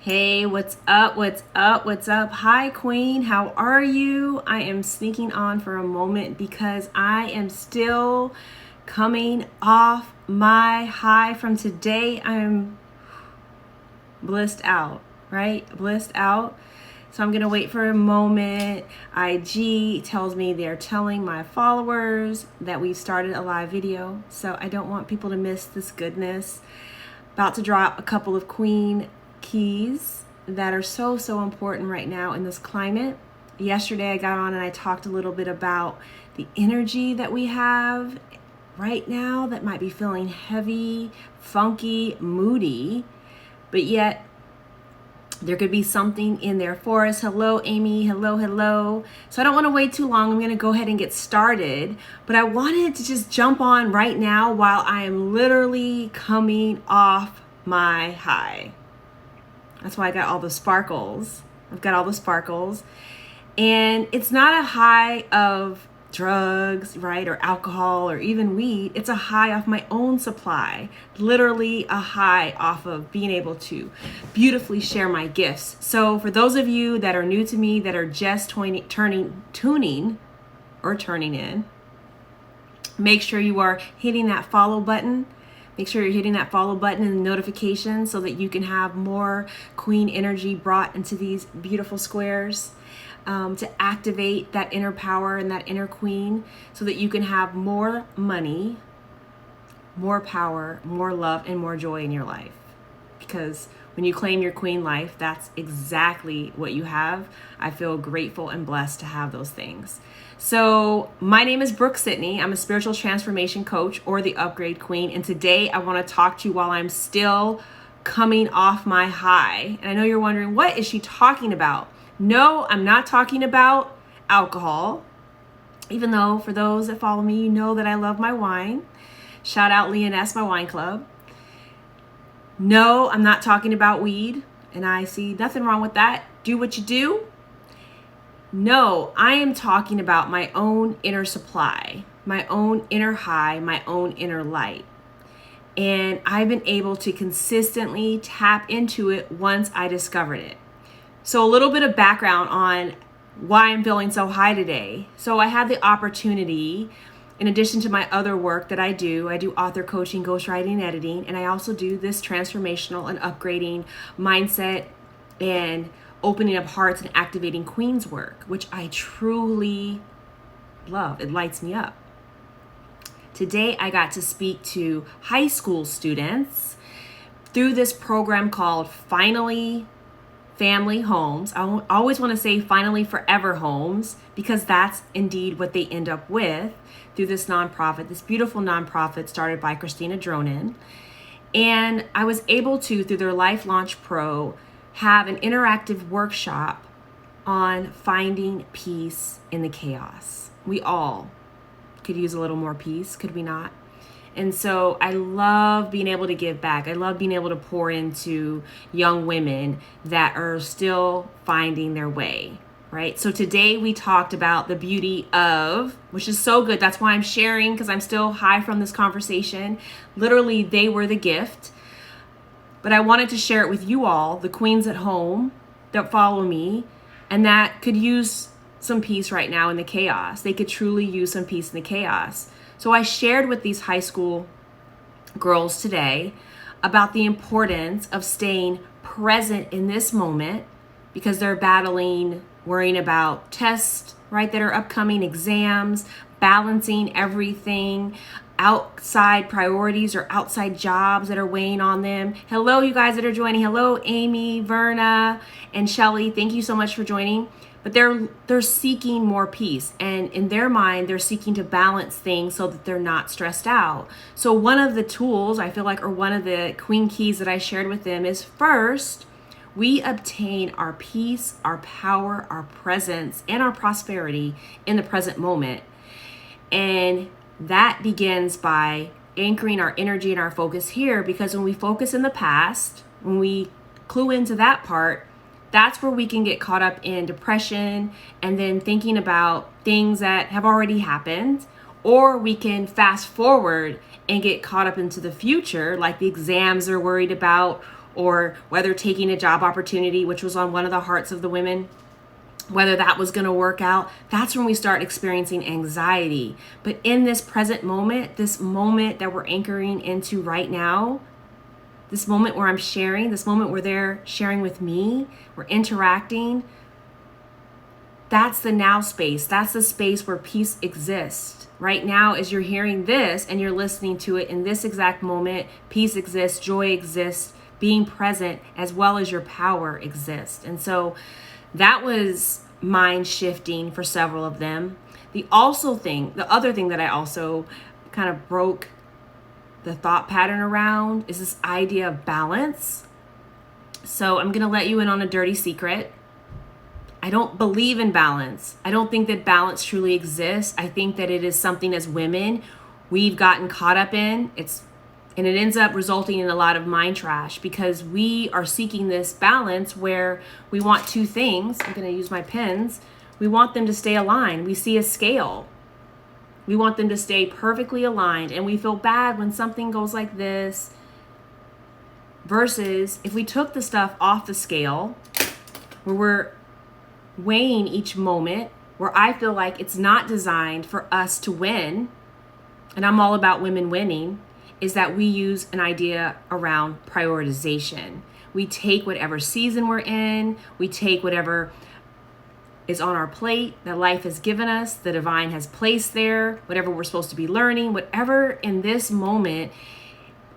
Hey, what's up? What's up? What's up? Hi, Queen. How are you? I am sneaking on for a moment because I am still coming off my high from today. I'm blissed out, right? Blissed out. So I'm going to wait for a moment. IG tells me they're telling my followers that we've started a live video. So I don't want people to miss this goodness. About to drop a couple of Queen keys that are so important right now in this climate. Yesterday I got on and I talked a little bit about the energy that we have right now that might be feeling heavy, funky, moody, but yet there could be something in there for us. Hello, Amy. Hello. So I don't want to wait too long. I'm going to go ahead and get started. But I wanted to just jump on right now while I am literally coming off my high. That's why I got all the sparkles. I've got all the sparkles. And it's not a high of drugs, right, or alcohol or even weed. It's a high off my own supply, literally a high off of being able to beautifully share my gifts. So for those of you that are new to me, that are just tuning in, make sure you are hitting that follow button. Make sure you're hitting that follow button and the notification so that you can have more Queen energy brought into these beautiful squares. To activate that inner power and that inner queen so that you can have more money, more power, more love, and more joy in your life. Because when you claim your queen life, that's exactly what you have. I feel grateful and blessed to have those things. So my name is Brooke-Sidney. I'm a spiritual transformation coach or the upgrade queen. And today I want to talk to you while I'm still coming off my high. And I know you're wondering, what is she talking about? No, I'm not talking about alcohol, even though for those that follow me, you know that I love my wine. Shout out Leoness, my wine club. No, I'm not talking about weed, and I see nothing wrong with that. Do what you do. No, I am talking about my own inner supply, my own inner high, my own inner light. And I've been able to consistently tap into it once I discovered it. So a little bit of background on why I'm feeling so high today. So I had the opportunity, in addition to my other work that I do author coaching, ghostwriting, and editing, and I also do this transformational and upgrading mindset and opening up hearts and activating queens work, which I truly love. It lights me up. Today I got to speak to high school students through this program called Finally Family Homes. I always want to say finally forever homes, because that's indeed what they end up with through this nonprofit, this beautiful nonprofit started by Christina Dronin. And I was able to, through their Life Launch Pro, have an interactive workshop on finding peace in the chaos. We all could use a little more peace, could we not? And so I love being able to give back. I love being able to pour into young women that are still finding their way, right? So today we talked about the beauty of, which is so good. That's why I'm sharing, because I'm still high from this conversation. Literally, they were the gift. But I wanted to share it with you all, the queens at home that follow me, and that could use some peace right now in the chaos. They could truly use some peace in the chaos. So I shared with these high school girls today about the importance of staying present in this moment, because they're battling, worrying about tests, right, that are upcoming, exams, balancing everything, outside priorities or outside jobs that are weighing on them. Hello, you guys that are joining. Hello, Amy, Verna, and Shelly. Thank you so much for joining. But they're seeking more peace, and in their mind, they're seeking to balance things so that they're not stressed out. So one of the tools, I feel like, or one of the queen keys that I shared with them is, first, we obtain our peace, our power, our presence, and our prosperity in the present moment. And that begins by anchoring our energy and our focus here, because when we focus in the past, when we clue into that part, that's where we can get caught up in depression and then thinking about things that have already happened, or we can fast forward and get caught up into the future, like the exams they're worried about, or whether taking a job opportunity, which was on one of the hearts of the women, whether that was going to work out, that's when we start experiencing anxiety. But in this present moment, this moment that we're anchoring into right now, this moment where I'm sharing, this moment where they're sharing with me, we're interacting, that's the now space. That's the space where peace exists. Right now, as you're hearing this and you're listening to it in this exact moment, peace exists, joy exists, being present, as well as your power exists. And so that was mind shifting for several of them. The other thing that I also kind of broke the thought pattern around is this idea of balance. So I'm going to let you in on a dirty secret. I don't believe in balance. I don't think that balance truly exists. I think that it is something as women we've gotten caught up in. And it ends up resulting in a lot of mind trash because we are seeking this balance where we want two things. I'm going to use my pens. We want them to stay aligned. We see a scale. We want them to stay perfectly aligned, and we feel bad when something goes like this. Versus if we took the stuff off the scale, where we're weighing each moment, where I feel like it's not designed for us to win, and I'm all about women winning, is that we use an idea around prioritization. We take whatever season we're in, we take whatever is on our plate that life has given us, the divine has placed there, whatever we're supposed to be learning, whatever in this moment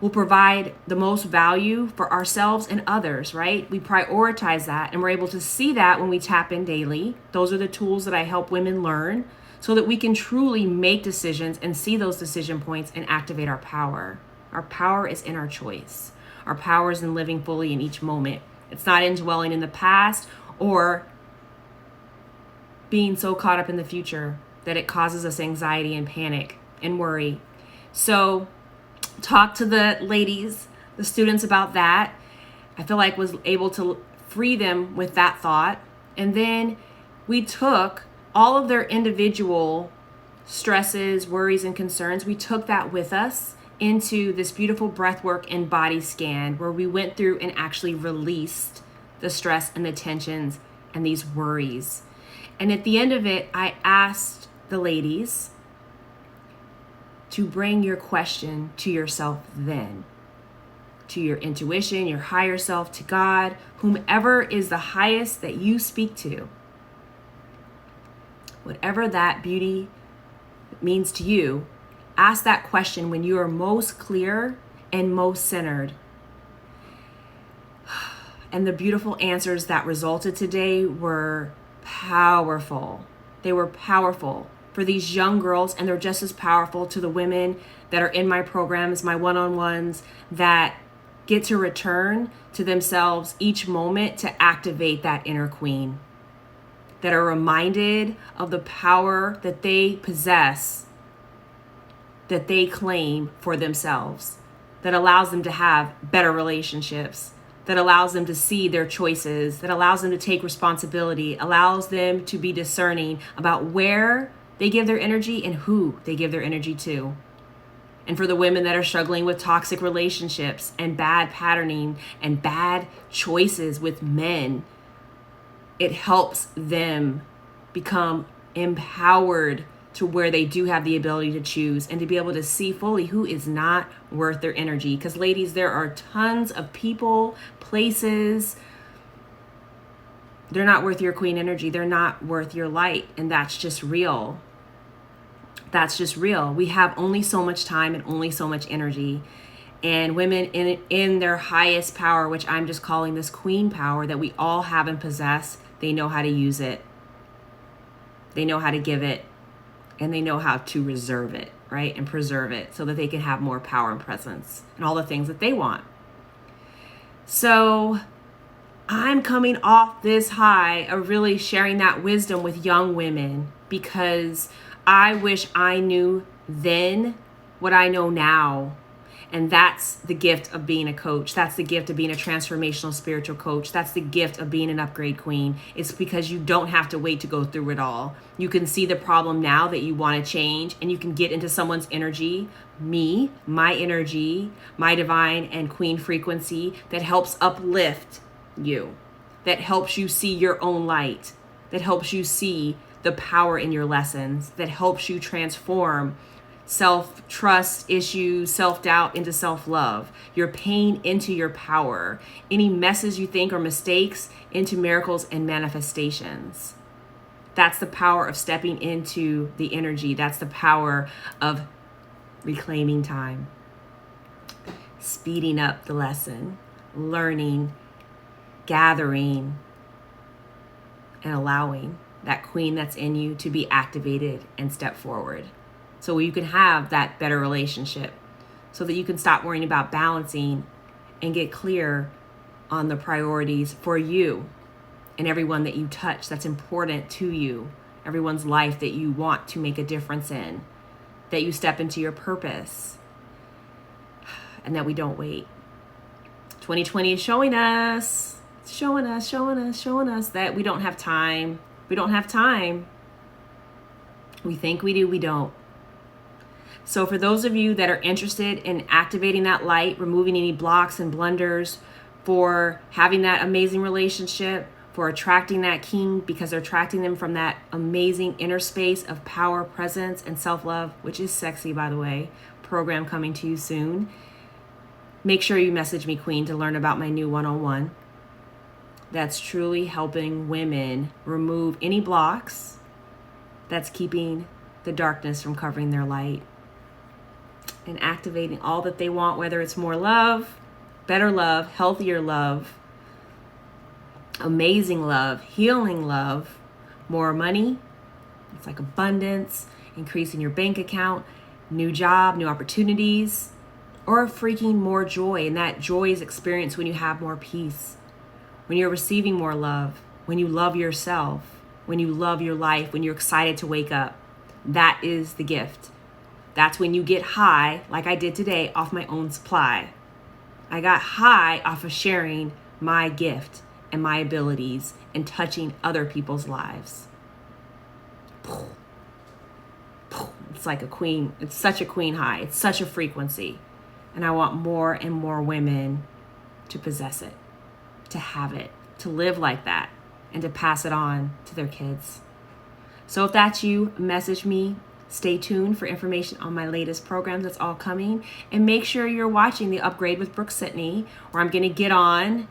will provide the most value for ourselves and others, right? We prioritize that, and we're able to see that when we tap in daily. Those are the tools that I help women learn so that we can truly make decisions and see those decision points and activate our power. Our power is in our choice. Our power is in living fully in each moment. It's not in dwelling in the past or being so caught up in the future that it causes us anxiety and panic and worry. So talk to the ladies, the students about that. I feel like was able to free them with that thought. And then we took all of their individual stresses, worries, and concerns, we took that with us into this beautiful breathwork and body scan where we went through and actually released the stress and the tensions and these worries. And at the end of it, I asked the ladies to bring your question to yourself then, to your intuition, your higher self, to God, whomever is the highest that you speak to. Whatever that beauty means to you, ask that question when you are most clear and most centered. And the beautiful answers that resulted today were powerful. They were powerful for these young girls, and they're just as powerful to the women that are in my programs, my one-on-ones, that get to return to themselves each moment to activate that inner queen, that are reminded of the power that they possess, that they claim for themselves, that allows them to have better relationships, that allows them to see their choices, that allows them to take responsibility, allows them to be discerning about where they give their energy and who they give their energy to. And for the women that are struggling with toxic relationships and bad patterning and bad choices with men, it helps them become empowered to where they do have the ability to choose and to be able to see fully who is not worth their energy. Because ladies, there are tons of people, places, they're not worth your queen energy. They're not worth your light. And that's just real. That's just real. We have only so much time and only so much energy. And women in their highest power, which I'm just calling this queen power that we all have and possess, they know how to use it. They know how to give it. And they know how to reserve it, right? And preserve it so that they can have more power and presence and all the things that they want. So I'm coming off this high of really sharing that wisdom with young women because I wish I knew then what I know now. And that's the gift of being a coach. That's the gift of being a transformational spiritual coach. That's the gift of being an upgrade queen. It's because you don't have to wait to go through it all. You can see the problem now that you want to change, and you can get into someone's energy, me, my energy, my divine and queen frequency that helps uplift you, that helps you see your own light, that helps you see the power in your lessons, that helps you transform self-trust issues, self-doubt into self-love, your pain into your power, any messes you think are mistakes into miracles and manifestations. That's the power of stepping into the energy. That's the power of reclaiming time, speeding up the lesson, learning, gathering, and allowing that queen that's in you to be activated and step forward. So you can have that better relationship, so that you can stop worrying about balancing and get clear on the priorities for you and everyone that you touch that's important to you, everyone's life that you want to make a difference in, that you step into your purpose, and that we don't wait. 2020 is showing us that we don't have time. We don't have time. We think we do, we don't. So for those of you that are interested in activating that light, removing any blocks and blunders for having that amazing relationship, for attracting that king, because they're attracting them from that amazing inner space of power, presence, and self-love, which is sexy, by the way, program coming to you soon. Make sure you message me, Queen, to learn about my new one-on-one. That's truly helping women remove any blocks that's keeping the darkness from covering their light, and activating all that they want, whether it's more love, better love, healthier love, amazing love, healing love, more money. It's like abundance, increasing your bank account, new job, new opportunities, or freaking more joy. And that joy is experienced when you have more peace, when you're receiving more love, when you love yourself, when you love your life, when you're excited to wake up. That is the gift. That's when you get high, like I did today, off my own supply. I got high off of sharing my gift and my abilities and touching other people's lives. It's like a queen. It's such a queen high. It's such a frequency. And I want more and more women to possess it, to have it, to live like that, and to pass it on to their kids. So if that's you, message me. Stay tuned for information on my latest programs that's all coming. And make sure you're watching the Upgrade with Brooke-Sidney, where I'm going to get on.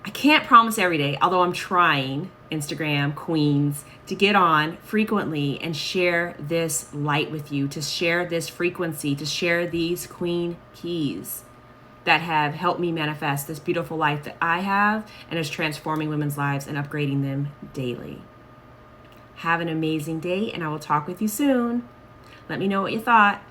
I can't promise every day, although I'm trying, Instagram Queens, to get on frequently and share this light with you, to share this frequency, to share these queen keys that have helped me manifest this beautiful life that I have, and is transforming women's lives and upgrading them daily. Have an amazing day, and I will talk with you soon. Let me know what you thought.